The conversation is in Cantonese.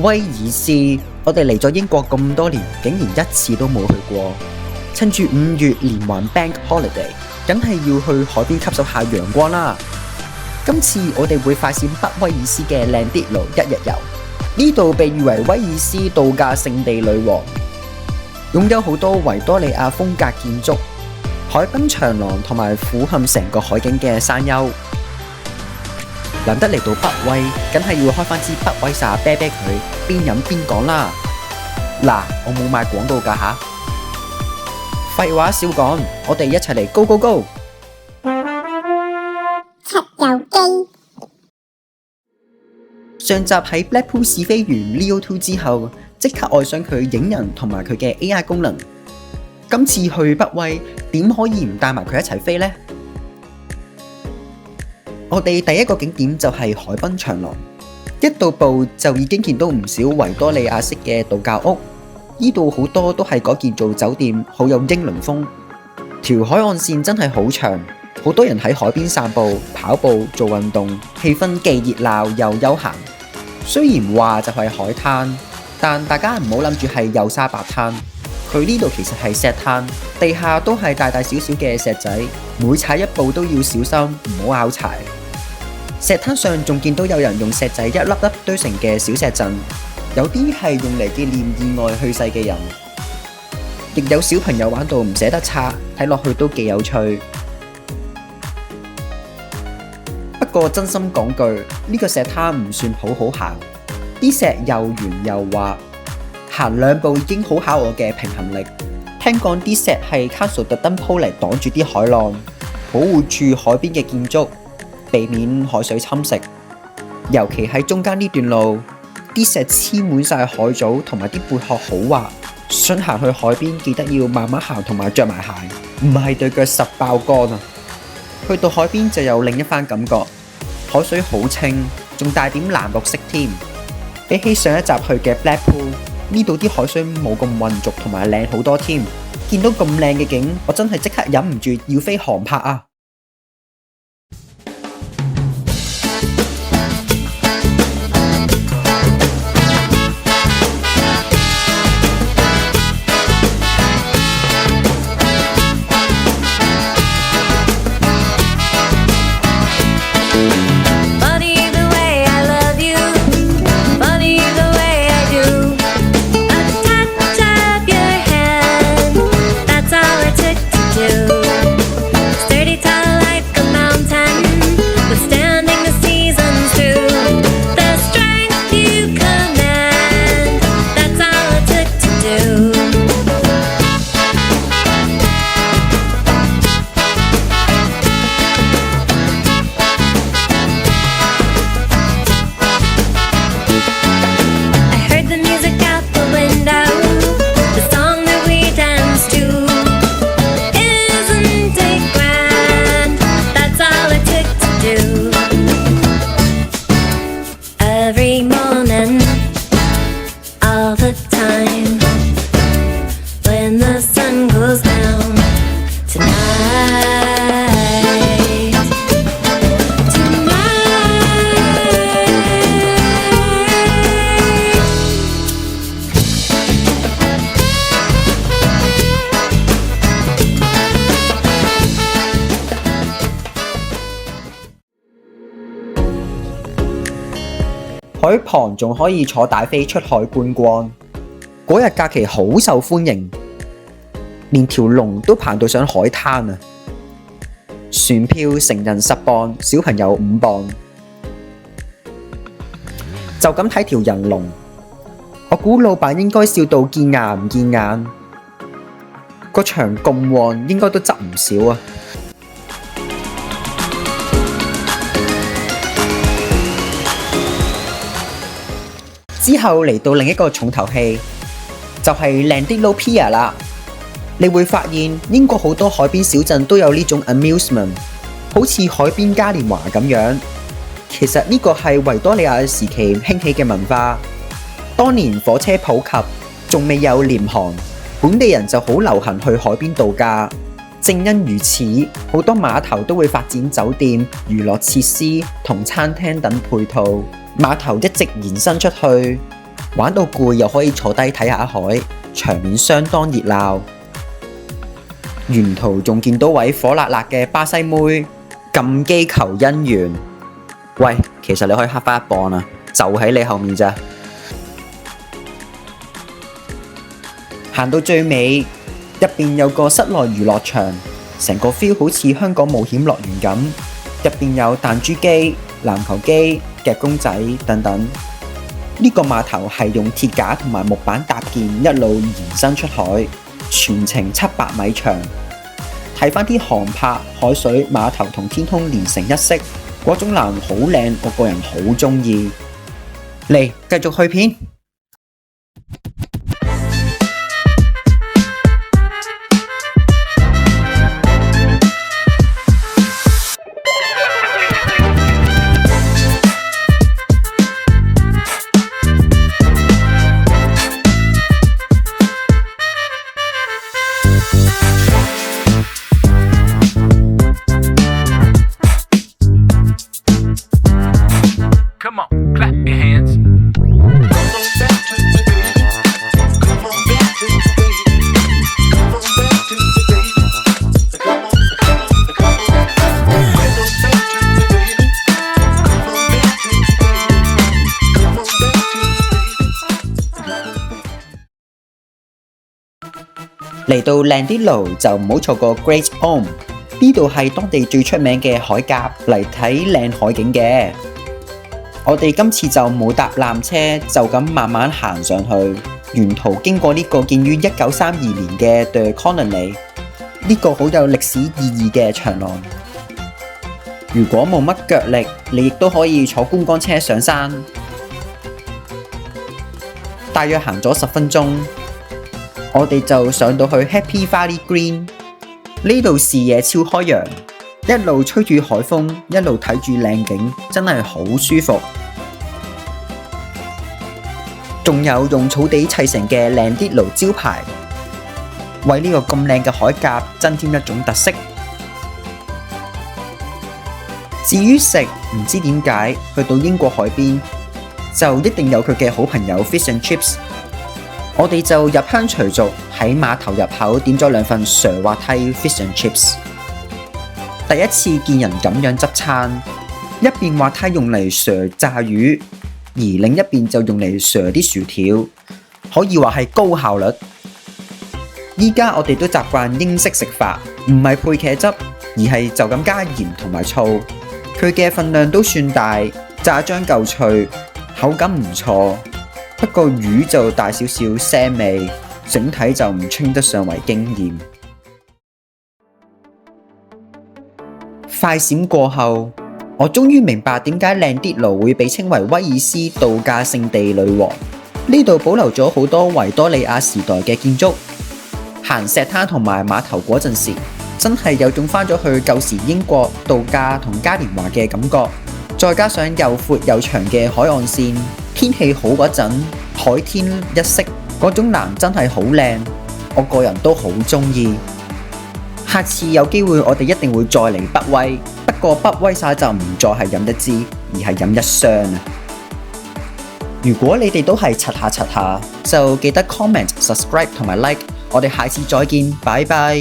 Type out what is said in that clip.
威爾斯，我哋嚟咗英國咁多年，竟然一次都冇去過。趁住5月連環 Bank Holiday， 梗係要去海邊吸收下陽光啦。今次我哋會發現北威爾斯嘅靚啲路1日遊，呢度被譽為威爾斯度假勝地女王，擁有好多維多利亞風格建築、海濱長廊同埋俯瞰成個海景嘅山丘。難得嚟到北威，梗係要開返支北威沙啤啤佢，邊飲邊講啦。嗱，我冇賣廣告㗎吓。廢話少講，我哋一齊嚟 Go Go Go！ 漆油機。上集喺 Blackpool 試飛完 Leo 2之後，即刻愛上佢影人同埋佢嘅 AI 功能。今次去北威，點可以唔帶埋佢一齊飛呢？我哋第一個景點就係海濱長廊，一到埗就已經見到唔少維多利亞式嘅度假屋，呢度好多都係改建做酒店，好有英倫風。條海岸線真係好長，好多人喺海邊散步、跑步、做運動，氣氛既熱鬧又悠閒。雖然話就係海灘，但大家唔好諗住係幼沙白灘，佢呢度其實係石灘，地下都係大大小小嘅石仔，每踩一步都要小心，唔好拗柴。石灘上仲見到有人用石仔一粒粒堆成嘅小石陣，有啲係用嚟紀念意外去世嘅人，亦有小朋友玩到唔捨得拆，睇落去都幾有趣。不過真心講句，呢個石灘唔算好好行，啲石又圓又滑，行2步已經好考我嘅平衡力。聽講啲石係 Council 特登鋪嚟擋住啲海浪，保護住海邊嘅建築，避免海水侵蝕。尤其喺中間呢段路，啲石黐滿晒海藻，同埋啲貝殼好滑，想行去海邊記得要慢慢行，同埋着埋鞋，唔係對腳實爆乾啊！去到海邊就有另一番感覺，海水好清，仲帶點藍綠色添。比起上一集去嘅 Blackpool， 呢度啲海水冇咁渾濁，同埋靚好多添。見到咁靚嘅景，我真係即刻忍唔住要飛航拍啊！海旁仲可以坐大飛出海觀光，嗰日假期好受歡迎，連條龍都排到上海灘啊！船票成人10磅，小朋友5磅，就咁睇條人龍，我估老闆應該笑到見牙唔見眼，個場咁旺，應該都執唔少啊！之後嚟到另一個重頭戲，就係Llandilo Pier啦。你會發現英國好多海邊小鎮都有呢種 amusement， 好似海邊嘉年華咁樣。其實呢個係維多利亞時期興起嘅文化。當年火車普及，仲未有廉航，本地人就好流行去海邊度假。正因如此，好多碼頭都會發展酒店、娛樂設施同餐廳等配套。碼頭一直延伸出去，玩到攰又可以坐低睇下海，場面相當熱鬧。沿途仲見到位火辣辣嘅巴西妹，撳機求姻緣。喂，其實你可以黑翻一磅啊，就喺你後面咋。行到最尾，入邊有個室內娛樂場，成個 feel 好似香港冒險樂園咁。入邊有彈珠機、籃球機、夾公仔等等。呢個碼頭係用鐵架同埋木板搭建，一路延伸出海，全程700米長。睇返啲航拍、海水、碼頭同天空連成一色，嗰種藍好靚，我個人好鍾意。嚟，繼續去片。Come on, clap your hands.嚟到靚啲路就唔好錯過 Great Orme， 呢度係當地最出名嘅海岬，嚟睇靚海景嘅。我哋今次就冇搭纜車，就咁慢慢行上去，沿途經過呢個建於1932年嘅 The Colony， 呢個好有歷史意義嘅長廊。如果冇乜腳力，你亦都可以坐觀光車上山。大約行咗10分鐘，我哋就上到去 Happy Valley Green， 呢度視野超開揚。一路吹住海風，一路睇住靚景，真係好舒服。仲有用草地砌成嘅靚啲路招牌，為呢個咁靚嘅海岬增添一種特色。至於食，唔知點解去到英國海邊，就一定有佢嘅好朋友 Fish and Chips。我哋就入鄉隨俗，喺碼頭入口點咗2份蛇滑梯 Fish and Chips。第一次見人咁樣執餐，一邊滑梯用嚟蛇炸魚，而另一邊就用嚟蛇啲薯條，可以話係高效率。依家我哋都習慣英式食法，唔係配茄汁，而係就咁加鹽同埋醋。佢嘅份量都算大，炸漿夠脆，口感唔錯。不過魚就大少少腥味，整體就唔稱得上為驚豔。快閃過後，我終於明白點解靚啲路會被稱為威爾斯度假勝地女王。呢度保留咗好多維多利亞時代嘅建築。行石灘同埋碼頭嗰陣時，真係有種返咗去舊時英國度假同嘉年華嘅感覺。再加上又闊又長嘅海岸線，天氣好嗰陣，海天一色，嗰種藍真係好靚，我個人都好鍾意。下次有機會我哋一定會再嚟北威，不過北威晒就唔再係飲一支，而係飲一箱啊！如果你哋都係刷下，就記得 comment、subscribe 同埋 like， 我哋下次再見，拜拜。